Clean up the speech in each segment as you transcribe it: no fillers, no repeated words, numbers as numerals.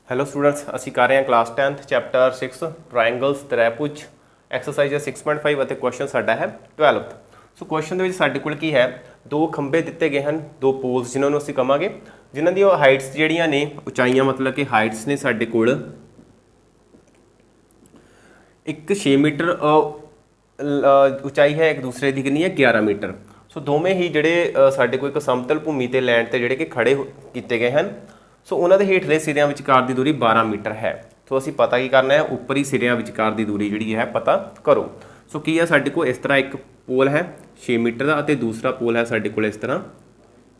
Hello students, ਅਸੀਂ ਕਰ ਰਹੇ ਹਾਂ ਕਲਾਸ 10th ਚੈਪਟਰ 6 ਟ੍ਰਾਇੰਗਲਸ ਤ੍ਰਿਭੁਜ ਐਕਸਰਸਾਈਜ਼ 6.5 ਅਤੇ ਕੁਐਸਚਨ ਸਾਡਾ ਹੈ 12th। ਸੋ ਕੁਐਸਚਨ ਦੇ ਵਿੱਚ ਸਾਡੇ ਕੋਲ ਕੀ ਹੈ, ਦੋ ਖੰਭੇ ਦਿੱਤੇ ਗਏ ਹਨ, ਦੋ ਪੋਲਸ ਜਿਨ੍ਹਾਂ ਨੂੰ ਅਸੀਂ ਕਹਾਂਗੇ, ਜਿਨ੍ਹਾਂ ਦੀ ਹਾਈਟਸ ਜਿਹੜੀਆਂ ਨੇ ਉਚਾਈਆਂ ਮਤਲਬ ਕਿ ਹਾਈਟਸ ਨੇ ਸਾਡੇ ਕੋਲ ਇੱਕ 6 ਮੀਟਰ ਉਚਾਈ ਹੈ, ਇੱਕ ਦੂਸਰੇ ਦੀ ਕਿੰਨੀ ਹੈ 11 ਮੀਟਰ। ਸੋ ਦੋਵੇਂ ਹੀ ਜਿਹੜੇ ਸਾਡੇ ਕੋਲ ਇੱਕ ਸਮਤਲ ਭੂਮੀ ਤੇ ਲੈਂਡ ਤੇ ਜਿਹੜੇ ਕਿ ਖੜੇ ਕੀਤੇ ਗਏ ਹਨ। ਸੋ ਉਹਨਾਂ ਦੇ ਹੇਠਲੇ ਸਿਰਿਆਂ ਵਿਚਕਾਰ ਦੀ ਦੂਰੀ 12 ਮੀਟਰ ਹੈ। ਸੋ ਅਸੀਂ ਪਤਾ ਕੀ ਕਰਨਾ ਹੈ, ਉੱਪਰੀ ਸਿਰਿਆਂ ਵਿਚਕਾਰ ਦੀ ਦੂਰੀ ਜਿਹੜੀ ਹੈ ਪਤਾ ਕਰੋ। ਸੋ ਕੀ ਹੈ, ਸਾਡੇ ਕੋਲ ਇਸ ਤਰ੍ਹਾਂ ਇੱਕ ਪੋਲ ਹੈ 6 ਮੀਟਰ ਦਾ ਅਤੇ ਦੂਸਰਾ ਪੋਲ ਹੈ ਸਾਡੇ ਕੋਲ ਇਸ ਤਰ੍ਹਾਂ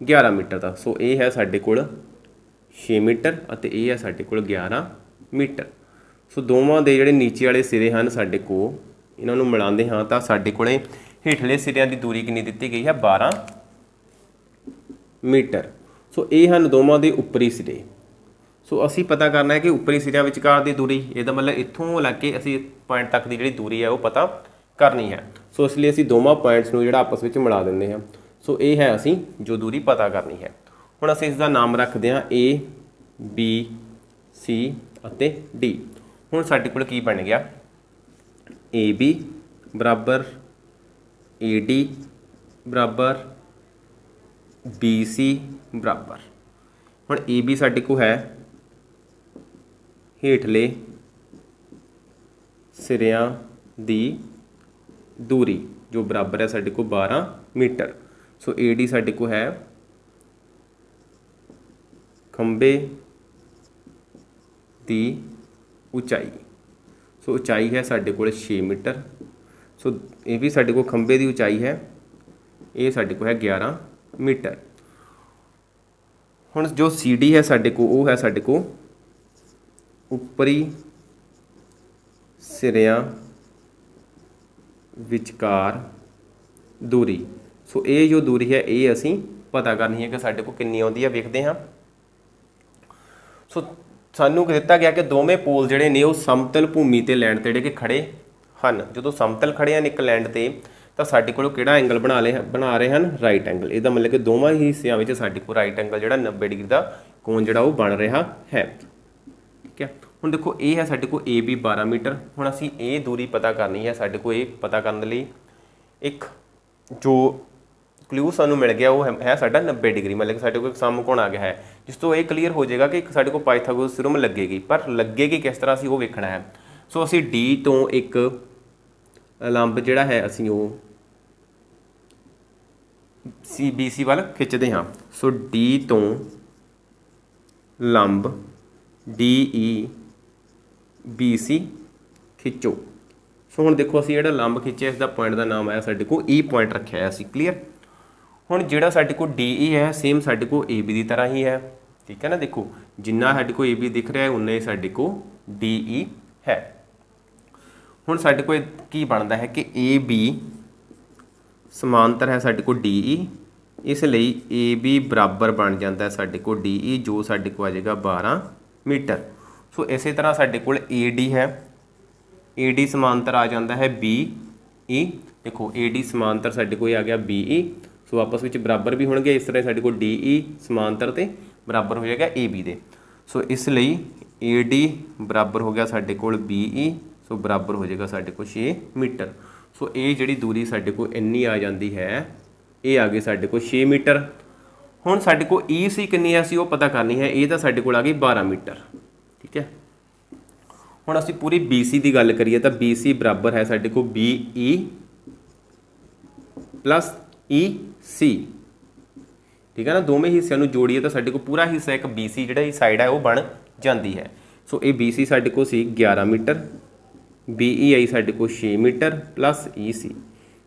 11 ਮੀਟਰ ਦਾ। ਸੋ ਇਹ ਹੈ ਸਾਡੇ ਕੋਲ 6 ਮੀਟਰ ਅਤੇ ਇਹ ਹੈ ਸਾਡੇ ਕੋਲ 11 ਮੀਟਰ। ਸੋ ਦੋਵਾਂ ਦੇ ਜਿਹੜੇ ਨੀਚੇ ਵਾਲੇ ਸਿਰੇ ਹਨ ਸਾਡੇ ਕੋਲ, ਇਹਨਾਂ ਨੂੰ ਮਿਲਾਉਂਦੇ ਹਾਂ ਤਾਂ ਸਾਡੇ ਕੋਲੇ ਹੇਠਲੇ ਸਿਰਿਆਂ ਦੀ ਦੂਰੀ ਕਿੰਨੀ ਦਿੱਤੀ ਗਈ ਹੈ 12 ਮੀਟਰ। ਸੋ ਇਹ ਹਨ ਦੋਵਾਂ ਦੇ ਉੱਪਰੀ ਸਿਰੇ। ਸੋ ਅਸੀਂ ਪਤਾ ਕਰਨਾ ਹੈ ਕਿ ਉੱਪਰੀ ਸਿਰਿਆਂ ਵਿਚਕਾਰ ਦੀ ਦੂਰੀ, ਇਹਦਾ ਮਤਲਬ ਇੱਥੋਂ ਲੈ ਕੇ ਅਸੀਂ ਪੁਆਇੰਟ ਤੱਕ ਦੀ ਜਿਹੜੀ ਦੂਰੀ ਹੈ ਉਹ ਪਤਾ ਕਰਨੀ ਹੈ। ਸੋ ਇਸ ਲਈ ਅਸੀਂ ਦੋਵਾਂ ਪੁਆਇੰਟਸ ਨੂੰ ਜਿਹੜਾ ਆਪਸ ਵਿੱਚ ਮਿਲਾ ਦਿੰਦੇ ਹਾਂ। ਸੋ ਇਹ ਹੈ ਅਸੀਂ ਜੋ ਦੂਰੀ ਪਤਾ ਕਰਨੀ ਹੈ। ਹੁਣ ਅਸੀਂ ਇਸ ਦਾ ਨਾਮ ਰੱਖਦੇ ਹਾਂ A B C ਅਤੇ D। ਹੁਣ ਸਾਡੇ ਕੋਲ ਕੀ ਬਣ ਗਿਆ, AB ਬਰਾਬਰ AD ਬਰਾਬਰ BC ਬਰਾਬਰ। ਹੁਣ AB ਸਾਡੇ ਕੋਲ ਹੈ ਹੇਠਲੇ ਸਿਰਿਆਂ ਦੀ ਦੂਰੀ ਜੋ ਬਰਾਬਰ ਹੈ ਸਾਡੇ ਕੋਲ 12 ਮੀਟਰ। ਸੋ AD ਸਾਡੇ ਕੋਲ ਹੈ ਖੰਭੇ ਦੀ ਉਚਾਈ। ਸੋ ਉਚਾਈ ਹੈ ਸਾਡੇ ਕੋਲ 6 ਮੀਟਰ। ਸੋ ਇਹ ਵੀ ਸਾਡੇ ਕੋਲ ਖੰਭੇ ਦੀ ਉਚਾਈ ਹੈ, ਇਹ ਸਾਡੇ ਕੋਲ ਹੈ 11 ਮੀਟਰ। ਹੁਣ ਜੋ CD ਹੈ ਸਾਡੇ ਕੋਲ, ਉਹ ਹੈ ਸਾਡੇ ਕੋਲ ਉੱਪਰੀ ਸਿਰਿਆਂ ਵਿਚਕਾਰ ਦੂਰੀ। ਸੋ ਇਹ ਜੋ ਦੂਰੀ ਹੈ ਇਹ ਅਸੀਂ ਪਤਾ ਕਰਨੀ ਹੈ ਕਿ ਸਾਡੇ ਕੋਲ ਕਿੰਨੀ ਆਉਂਦੀ ਹੈ। ਵੇਖਦੇ ਹਾਂ। ਸੋ ਸਾਨੂੰ ਦਿੱਤਾ ਗਿਆ ਕਿ ਦੋਵੇਂ ਪੋਲ ਜਿਹੜੇ ਨੇ ਉਹ ਸਮਤਲ ਭੂਮੀ ਤੇ ਲੈਂਡ ਤੇ ਜਿਹੜੇ ਕਿ ਖੜੇ ਹਨ। ਜਦੋਂ ਸਮਤਲ ਖੜੇ ਹਨ ਇੱਕ ਲੈਂਡ ਤੇ ਤਾਂ ਸਾਡੇ ਕੋਲ ਕਿਹੜਾ ਐਂਗਲ ਬਣਾ ਰਹੇ ਹਨ, ਰਾਈਟ ਐਂਗਲ। ਇਹਦਾ ਮਤਲਬ ਕਿ ਦੋਵਾਂ ਹੀ ਹਿੱਸਿਆਂ ਵਿੱਚ ਸਾਡੇ ਕੋਲ ਰਾਈਟ ਐਂਗਲ ਜਿਹੜਾ 90 ਡਿਗਰੀ ਦਾ ਕੋਣ ਜਿਹੜਾ ਉਹ ਬਣ ਰਿਹਾ ਹੈ। ਠੀਕ ਹੈ। ਹੁਣ ਦੇਖੋ ਇਹ ਹੈ ਸਾਡੇ ਕੋਲ AB 12 ਮੀਟਰ। ਹੁਣ ਅਸੀਂ ਇਹ ਦੂਰੀ ਪਤਾ ਕਰਨੀ ਹੈ। ਸਾਡੇ ਕੋਲ ਇਹ ਪਤਾ ਕਰਨ ਦੇ ਲਈ ਇੱਕ ਜੋ ਕਲੂ ਸਾਨੂੰ ਮਿਲ ਗਿਆ ਉਹ ਹੈ ਸਾਡਾ 90 ਡਿਗਰੀ, ਮਤਲਬ ਕਿ ਸਾਡੇ ਕੋਲ ਇੱਕ ਸਮਕੋਣ ਆ ਗਿਆ ਹੈ, ਜਿਸ ਤੋਂ ਇਹ ਕਲੀਅਰ ਹੋ ਜਾਏਗਾ ਕਿ ਸਾਡੇ ਕੋਲ ਪਾਇਥਾਗੋਰਸ ਥਿਊਰਮ ਲੱਗੇਗੀ। ਪਰ ਲੱਗੇਗੀ ਕਿਸ ਤਰ੍ਹਾਂ ਅਸੀਂ ਉਹ ਵੇਖਣਾ ਹੈ। ਸੋ ਅਸੀਂ D ਤੋਂ ਇੱਕ ਲੰਬ ਜਿਹੜਾ ਹੈ ਅਸੀਂ ਉਹ BC ਵੱਲ ਖਿੱਚਦੇ ਹਾਂ। ਸੋ D ਤੋਂ ਲੰਬ DE BC ਖਿੱਚੋ। ਸੋ ਹੁਣ ਦੇਖੋ ਅਸੀਂ ਜਿਹੜਾ ਲੰਬ ਖਿੱਚਿਆ ਇਸ ਦਾ ਪੁਆਇੰਟ ਦਾ ਨਾਮ ਆਇਆ ਸਾਡੇ ਕੋਲ E ਪੁਆਇੰਟ ਰੱਖਿਆ ਹੈ ਅਸੀਂ। ਕਲੀਅਰ। ਹੁਣ ਜਿਹੜਾ ਸਾਡੇ ਕੋਲ DE ਹੈ ਸੇਮ ਸਾਡੇ ਕੋਲ AB ਦੀ ਤਰ੍ਹਾਂ ਹੀ ਹੈ। ਠੀਕ ਹੈ ਨਾ। ਦੇਖੋ ਜਿੰਨਾ ਸਾਡੇ ਕੋਲ AB ਦਿਖ ਰਿਹਾ ਹੈ ਉਨਾ ਹੀ ਸਾਡੇ ਕੋਲ DE ਹੈ। ਹੁਣ ਸਾਡੇ ਕੋਲ ਕੀ ਬਣਦਾ ਹੈ ਕਿ AB ਸਮਾਂਤਰ ਹੈ ਸਾਡੇ ਕੋਲ DE, ਇਸ ਲਈ AB ਬਰਾਬਰ ਬਣ ਜਾਂਦਾ ਹੈ ਸਾਡੇ ਕੋਲ DE, ਜੋ ਸਾਡੇ ਕੋਲ ਆ ਜਾਏਗਾ 12 ਮੀਟਰ। ਸੋ ਇਸੇ ਤਰ੍ਹਾਂ ਸਾਡੇ ਕੋਲ AD ਹੈ, AD ਸਮਾਂਤਰ ਆ ਜਾਂਦਾ ਹੈ BE। ਦੇਖੋ AD ਸਮਾਂਤਰ ਸਾਡੇ ਕੋਲ ਆ ਗਿਆ BE। ਸੋ ਆਪਸ ਵਿੱਚ ਬਰਾਬਰ ਵੀ ਹੋਣਗੇ। ਇਸ ਤਰ੍ਹਾਂ ਸਾਡੇ ਕੋਲ DE ਸਮਾਂਤਰ ਤੇ ਬਰਾਬਰ ਹੋ ਜਾਏਗਾ AB ਦੇ। ਸੋ ਇਸ ਲਈ AD ਬਰਾਬਰ ਹੋ ਗਿਆ ਸਾਡੇ ਕੋਲ BE। ਸੋ ਬਰਾਬਰ ਹੋ ਜਾਏਗਾ ਸਾਡੇ ਕੋਲ 6 ਮੀਟਰ। ਸੋ ਇਹ ਜਿਹੜੀ ਦੂਰੀ ਸਾਡੇ ਕੋਲ ਇੰਨੀ ਆ ਜਾਂਦੀ ਹੈ, ਇਹ ਆ ਗਈ ਸਾਡੇ ਕੋਲ 6 ਮੀਟਰ। ਹੁਣ ਸਾਡੇ ਕੋਲ EC ਕਿੰਨੀ ਹੈ ਅਸੀਂ ਉਹ ਪਤਾ ਕਰਨੀ ਹੈ। ਇਹ ਤਾਂ ਸਾਡੇ ਕੋਲ ਆ ਗਈ 12 ਮੀਟਰ। ਠੀਕ ਹੈ। ਹੁਣ ਅਸੀਂ ਪੂਰੀ BC ਦੀ ਗੱਲ ਕਰੀਏ ਤਾਂ BC ਬਰਾਬਰ ਹੈ ਸਾਡੇ ਕੋਲ BE ਪਲੱਸ EC। ਠੀਕ ਹੈ ਨਾ। ਦੋਵੇਂ ਹਿੱਸਿਆਂ ਨੂੰ ਜੋੜੀਏ ਤਾਂ ਸਾਡੇ ਕੋਲ ਪੂਰਾ ਹਿੱਸਾ ਇੱਕ BC ਜਿਹੜਾ ਇਹ ਸਾਈਡ ਹੈ ਉਹ ਬਣ ਜਾਂਦੀ ਹੈ। ਸੋ ਇਹ BC ਸਾਡੇ ਕੋਲ ਸੀ 11 ਮੀਟਰ, BE ਆਈ ਸਾਡੇ ਕੋਲ 6 ਮੀਟਰ ਪਲੱਸ EC।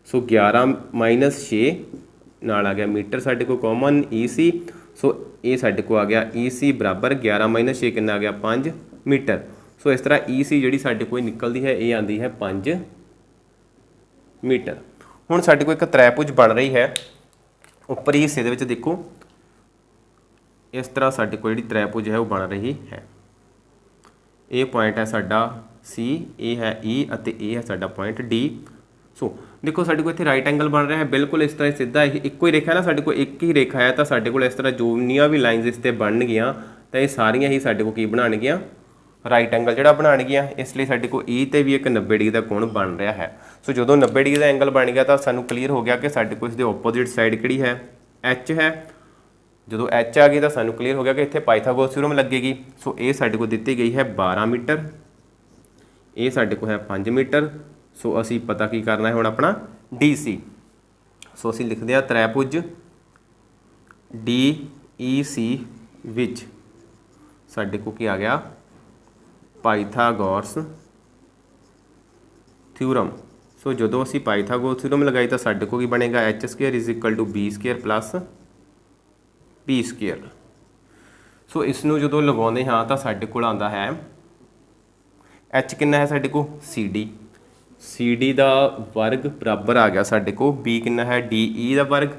ਸੋ 11 ਮਾਈਨਸ 6 ਨਾਲ ਆ ਗਿਆ ਮੀਟਰ ਸਾਡੇ ਕੋਲ ਕਾਮਨ EC। ਸੋ ਇਹ ਸਾਡੇ ਕੋਲ ਆ ਗਿਆ EC ਬਰਾਬਰ 11 ਮਾਈਨਸ 6 ਕਿੰਨਾ ਆ ਗਿਆ 5 ਮੀਟਰ। ਸੋ ਇਸ ਤਰ੍ਹਾਂ EC ਜਿਹੜੀ ਸਾਡੇ ਕੋਲ ਨਿਕਲਦੀ ਹੈ ਇਹ ਆਉਂਦੀ ਹੈ 5 ਮੀਟਰ। ਹੁਣ ਸਾਡੇ ਕੋਲ ਇੱਕ ਤ੍ਰਿਭੁਜ ਬਣ ਰਹੀ ਹੈ ਉੱਪਰੀ ਹਿੱਸੇ ਦੇ ਵਿੱਚ। ਦੇਖੋ ਇਸ ਤਰ੍ਹਾਂ ਸਾਡੇ ਕੋਲ ਜਿਹੜੀ ਤ੍ਰਿਭੁਜ ਹੈ ਉਹ ਬਣ ਰਹੀ ਹੈ। ਇਹ ਪੁਆਇੰਟ ਹੈ ਸਾਡਾ C, ਇਹ ਹੈ E ਅਤੇ ਇਹ ਹੈ ਸਾਡਾ ਪੁਆਇੰਟ D। ਸੋ ਦੇਖੋ ਸਾਡੇ ਕੋਲ ਇੱਥੇ ਰਾਈਟ ਐਂਗਲ ਬਣ ਰਿਹਾ ਹੈ ਬਿਲਕੁਲ ਇਸ ਤਰ੍ਹਾਂ ਸਿੱਧਾ। ਇਹ ਇੱਕੋ ਹੀ ਰੇਖਾ ਨਾ, ਸਾਡੇ ਕੋਲ ਇੱਕ ਹੀ ਰੇਖਾ ਹੈ ਤਾਂ ਸਾਡੇ ਕੋਲ ਇਸ ਤਰ੍ਹਾਂ ਜਿੰਨੀਆਂ ਵੀ ਲਾਈਨਸ ਇਸ 'ਤੇ ਬਣਨਗੀਆਂ ਤਾਂ ਇਹ ਸਾਰੀਆਂ ਹੀ ਸਾਡੇ ਕੋਲ ਕੀ ਬਣਾਉਣਗੀਆਂ, ਰਾਈਟ ਐਂਗਲ ਜਿਹੜਾ ਬਣਾਉਣਗੀਆਂ। ਇਸ ਲਈ ਸਾਡੇ ਕੋਲ E ਤੇ ਵੀ ਇੱਕ 90 ਡਿਗਰੀ ਦਾ ਕੋਣ ਬਣ ਰਿਹਾ ਹੈ। ਸੋ ਜਦੋਂ 90 ਡਿਗਰੀ ਦਾ ਐਂਗਲ ਬਣ ਗਿਆ ਤਾਂ ਸਾਨੂੰ ਕਲੀਅਰ ਹੋ ਗਿਆ ਕਿ ਸਾਡੇ ਕੋਲ ਇਸਦੇ ਆਪੋਜ਼ਿਟ ਸਾਈਡ ਕਿਹੜੀ ਹੈ, H ਹੈ। ਜਦੋਂ H ਆ ਗਈ ਤਾਂ ਸਾਨੂੰ ਕਲੀਅਰ ਹੋ ਗਿਆ ਕਿ ਇੱਥੇ ਪਾਈਥਾਗੋਰਸ ਥਿਊਰਮ ਲੱਗੇਗੀ। ਸੋ ਇਹ ਸਾਡੇ ਕੋਲ ਦਿੱਤੀ ਗਈ ਹੈ 12 ਮੀਟਰ, ਇਹ ਸਾਡੇ ਕੋਲ ਹੈ 5 ਮੀਟਰ। ਸੋ ਅਸੀਂ ਪਤਾ ਕੀ ਕਰਨਾ ਹੈ ਹੁਣ ਆਪਣਾ DC। ਸੋ ਅਸੀਂ ਲਿਖਦੇ ਹਾਂ ਤ੍ਰੈਭੁਜ DEC ਵਿੱਚ ਸਾਡੇ ਕੋਲ ਕੀ ਆ ਗਿਆ, ਪਾਈਥਾਗੋਰਸ ਥਿਊਰਮ। ਸੋ ਜਦੋਂ ਅਸੀਂ ਪਾਈਥਾਗੋਰਸ ਥਿਊਰਮ ਲਗਾਈ ਤਾਂ ਸਾਡੇ ਕੋਲ ਕੀ ਬਣੇਗਾ, h² = b² + p²। ਸੋ ਇਸ ਨੂੰ ਜਦੋਂ ਲਗਾਉਂਦੇ ਹਾਂ ਤਾਂ ਸਾਡੇ ਕੋਲ ਆਉਂਦਾ ਹੈ h ਕਿੰਨਾ ਹੈ ਸਾਡੇ ਕੋਲ, CD ਦਾ ਵਰਗ ਬਰਾਬਰ ਆ ਗਿਆ ਸਾਡੇ ਕੋਲ b ਕਿੰਨਾ ਹੈ, DE ਦਾ ਵਰਗ,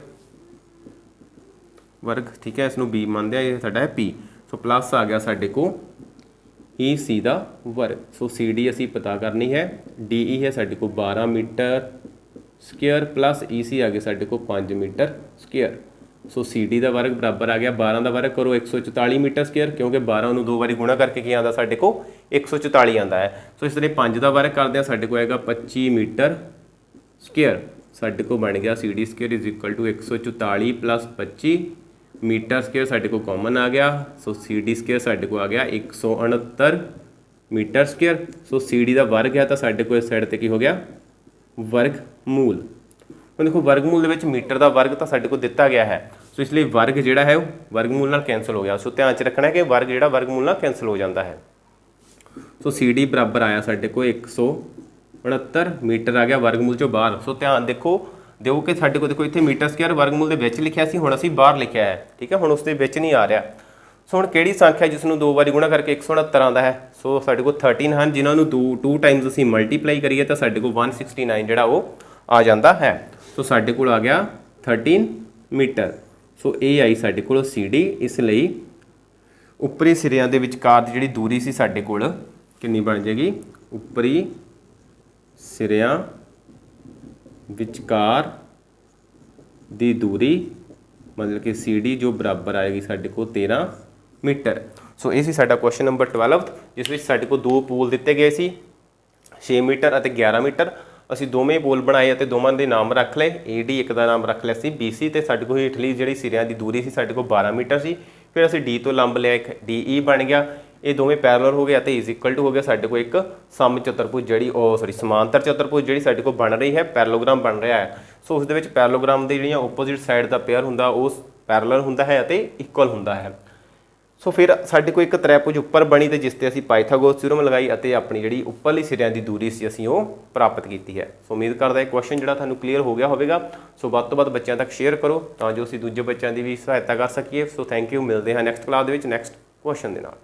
ਠੀਕ ਹੈ। ਇਸ ਨੂੰ b ਮੰਨਦੇ ਆ, ਇਹ ਸਾਡਾ ਹੈ p। ਸੋ ਪਲੱਸ ਆ ਗਿਆ ਸਾਡੇ ਕੋਲ EC ਦਾ ਵਰਗ। ਸੋ CD ਅਸੀਂ ਪਤਾ ਕਰਨੀ ਹੈ, DE ਹੈ ਸਾਡੇ ਕੋਲ 12 ਮੀਟਰ ਸਕੁਅਰ ਪਲੱਸ EC ਆ ਗਿਆ ਸਾਡੇ ਕੋਲ 5 ਮੀਟਰ ਸਕੁਅਰ। ਸੋ CD ਦਾ ਵਰਗ ਬਰਾਬਰ ਆ ਗਿਆ 12 ਦਾ ਵਰਗ ਕਰੋ 144 ਮੀਟਰ ਸਕੁਅਰ, ਕਿਉਂਕਿ 12 ਨੂੰ 2 ਵਾਰੀ ਗੁਣਾ ਕਰਕੇ ਕੀ ਆਉਂਦਾ ਸਾਡੇ ਕੋਲ 144 ਆਉਂਦਾ ਹੈ। ਸੋ ਇਸ ਤਰ੍ਹਾਂ 5 ਦਾ ਵਰਗ ਕਰਦੇ ਆ, ਸਾਡੇ ਕੋਲ ਆਏਗਾ 25 ਮੀਟਰ ਸਕੁਅਰ। ਸਾਡੇ ਕੋਲ ਬਣ ਗਿਆ CD² = 144 + 25 ਮੀਟਰ ਸਕੁਅਰ ਸਾਡੇ ਕੋਲ ਕਾਮਨ ਆ ਗਿਆ। ਸੋ CD² ਸਾਡੇ ਕੋਲ ਆ ਗਿਆ 169 ਮੀਟਰ ਸਕੁਅਰ। ਸੋ CD ਦਾ ਵਰਗ ਹੈ ਤਾਂ ਸਾਡੇ ਕੋਲ ਇਸ ਸਾਈਡ ਤੇ ਕੀ ਹੋ ਗਿਆ, ਵਰਗ ਮੂਲ। ਹੁਣ ਦੇਖੋ ਵਰਗਮੂਲ ਦੇ ਵਿੱਚ ਮੀਟਰ ਦਾ ਵਰਗ ਤਾਂ ਸਾਡੇ ਕੋਲ ਦਿੱਤਾ ਗਿਆ ਹੈ। ਸੋ ਇਸ ਲਈ ਵਰਗ ਜਿਹੜਾ ਹੈ ਉਹ ਵਰਗਮੂਲ ਨਾਲ ਕੈਂਸਲ ਹੋ ਗਿਆ। ਸੋ ਧਿਆਨ 'ਚ ਰੱਖਣਾ ਹੈ ਕਿ ਵਰਗ ਜਿਹੜਾ ਵਰਗਮੂਲ ਨਾਲ ਕੈਂਸਲ ਹੋ ਜਾਂਦਾ ਹੈ। ਸੋ CD ਬਰਾਬਰ ਆਇਆ ਸਾਡੇ ਕੋਲ 169 ਮੀਟਰ ਆ ਗਿਆ ਵਰਗਮੂਲ 'ਚੋਂ ਬਾਹਰ। ਸੋ ਧਿਆਨ ਦਿਓ ਕਿ ਸਾਡੇ ਕੋਲ ਦੇਖੋ ਇੱਥੇ ਮੀਟਰ ਸਕੁਅਰ ਵਰਗਮੂਲ ਦੇ ਵਿੱਚ ਲਿਖਿਆ ਸੀ, ਹੁਣ ਅਸੀਂ ਬਾਹਰ ਲਿਖਿਆ ਹੈ, ਠੀਕ ਹੈ। ਹੁਣ ਉਸ ਦੇ ਵਿੱਚ ਨਹੀਂ ਆ ਰਿਹਾ। ਸੋ ਹੁਣ ਕਿਹੜੀ ਸੰਖਿਆ ਜਿਸ ਨੂੰ 2 ਵਾਰੀ ਗੁਣਾ ਕਰਕੇ 169 ਆਉਂਦਾ ਹੈ। ਸੋ ਸਾਡੇ ਕੋਲ 13 ਹਨ, ਜਿਨ੍ਹਾਂ ਨੂੰ 2 ਟਾਈਮਸ ਅਸੀਂ ਮਲਟੀਪਲਾਈ ਕਰੀਏ ਤਾਂ ਸਾਡੇ ਕੋਲ 169 ਜਿਹੜਾ ਉਹ ਆ ਜਾਂਦਾ ਹੈ। ਸੋ ਸਾਡੇ ਕੋਲ ਆ ਗਿਆ 13 ਮੀਟਰ। ਸੋ ਇਹ ਆਈ ਸਾਡੇ ਕੋਲ CD। ਇਸ ਲਈ ਉੱਪਰੀ ਸਿਰਿਆਂ ਦੇ ਵਿਚਕਾਰ ਦੀ ਜਿਹੜੀ ਦੂਰੀ ਸੀ ਸਾਡੇ ਕੋਲ ਕਿੰਨੀ ਬਣ ਜਾਏਗੀ, ਉੱਪਰੀ ਸਿਰਿਆਂ ਵਿਚਕਾਰ ਦੀ ਦੂਰੀ ਮਤਲਬ ਕਿ CD ਜੋ ਬਰਾਬਰ ਆਏਗੀ ਸਾਡੇ ਕੋਲ 13 ਮੀਟਰ। ਸੋ ਇਹ ਸੀ ਸਾਡਾ ਕੁਐਸਚਨ ਨੰਬਰ 12, ਜਿਸ ਵਿੱਚ ਸਾਡੇ ਕੋਲ 2 ਪੂਲ ਦਿੱਤੇ ਗਏ ਸੀ 6 ਮੀਟਰ ਅਤੇ 11 ਮੀਟਰ। ਅਸੀਂ ਦੋਵੇਂ ਪੂਲ ਬਣਾਏ ਅਤੇ ਦੋਵਾਂ ਦੇ ਨਾਮ ਰੱਖ ਲਏ। AD ਇੱਕ ਦਾ ਨਾਮ ਰੱਖ ਲਿਆ ਸੀ BC, ਤੇ ਸਾਡੇ ਕੋਲ ਹੇਠਲੀ ਜਿਹੜੀ ਸਿਰਿਆਂ ਦੀ ਦੂਰੀ ਸੀ ਸਾਡੇ ਕੋਲ 12 ਮੀਟਰ ਸੀ। ਫਿਰ ਅਸੀਂ D ਤੋਂ ਲੰਬ ਲਿਆ, ਇੱਕ DE ਬਣ ਗਿਆ। ਇਹ ਦੋਵੇਂ ਪੈਰਲਲ ਹੋ ਗਏ ਅਤੇ ਇਜ਼ ਇਕੁਅਲ ਟੂ ਹੋ ਗਿਆ ਸਾਡੇ ਕੋਲ ਇੱਕ ਸਮਚਤੁਰਭੁਜ ਜਿਹੜੀ ਸਮਾਂਤਰ ਚਤੁਰਭੁਜ ਜਿਹੜੀ ਸਾਡੇ ਕੋਲ ਬਣ ਰਹੀ ਹੈ, ਪੈਰਲੋਗ੍ਰਾਮ ਬਣ ਰਿਹਾ ਹੈ। ਸੋ ਉਸ ਦੇ ਵਿੱਚ ਪੈਰਲੋਗ੍ਰਾਮ ਦੇ ਜਿਹੜੀਆਂ ਓਪੋਜ਼ਿਟ ਸਾਈਡ ਦਾ ਪੇਅਰ ਹੁੰਦਾ ਉਹ ਪੈਰਲਲ ਹੁੰਦਾ ਹੈ ਅਤੇ ਇਕੁਅਲ ਹੁੰਦਾ ਹੈ। ਸੋ ਫਿਰ ਸਾਡੇ ਕੋਲ ਇੱਕ ਤ੍ਰੈਭੁਜ ਉੱਪਰ ਬਣੀ ਤੇ ਜਿਸ ਤੇ ਅਸੀਂ ਪਾਈਥਾਗੋਰਸ ਥਿਊਰਮ ਲਗਾਈ ਅਤੇ ਆਪਣੀ ਜਿਹੜੀ ਉੱਪਰਲੀ ਸਿਰਿਆਂ ਦੀ ਦੂਰੀ ਸੀ ਅਸੀਂ ਉਹ ਪ੍ਰਾਪਤ ਕੀਤੀ ਹੈ। ਸੋ ਉਮੀਦ ਕਰਦਾ ਇਹ ਕੁਐਸਚਨ ਜਿਹੜਾ ਤੁਹਾਨੂੰ ਕਲੀਅਰ ਹੋ ਗਿਆ ਹੋਵੇਗਾ। ਸੋ ਵੱਧ ਤੋਂ ਵੱਧ ਬੱਚਿਆਂ ਤੱਕ ਸ਼ੇਅਰ ਕਰੋ ਤਾਂ ਜੋ ਅਸੀਂ ਦੂਜੇ ਬੱਚਿਆਂ ਦੀ ਵੀ ਸਹਾਇਤਾ ਕਰ ਸਕੀਏ। ਸੋ ਥੈਂਕ ਯੂ, ਮਿਲਦੇ ਹਾਂ ਨੈਕਸਟ ਕਲਾਸ ਦੇ ਵਿੱਚ ਨੈਕਸਟ ਕੁਐਸਚਨ ਦੇ ਨਾਲ।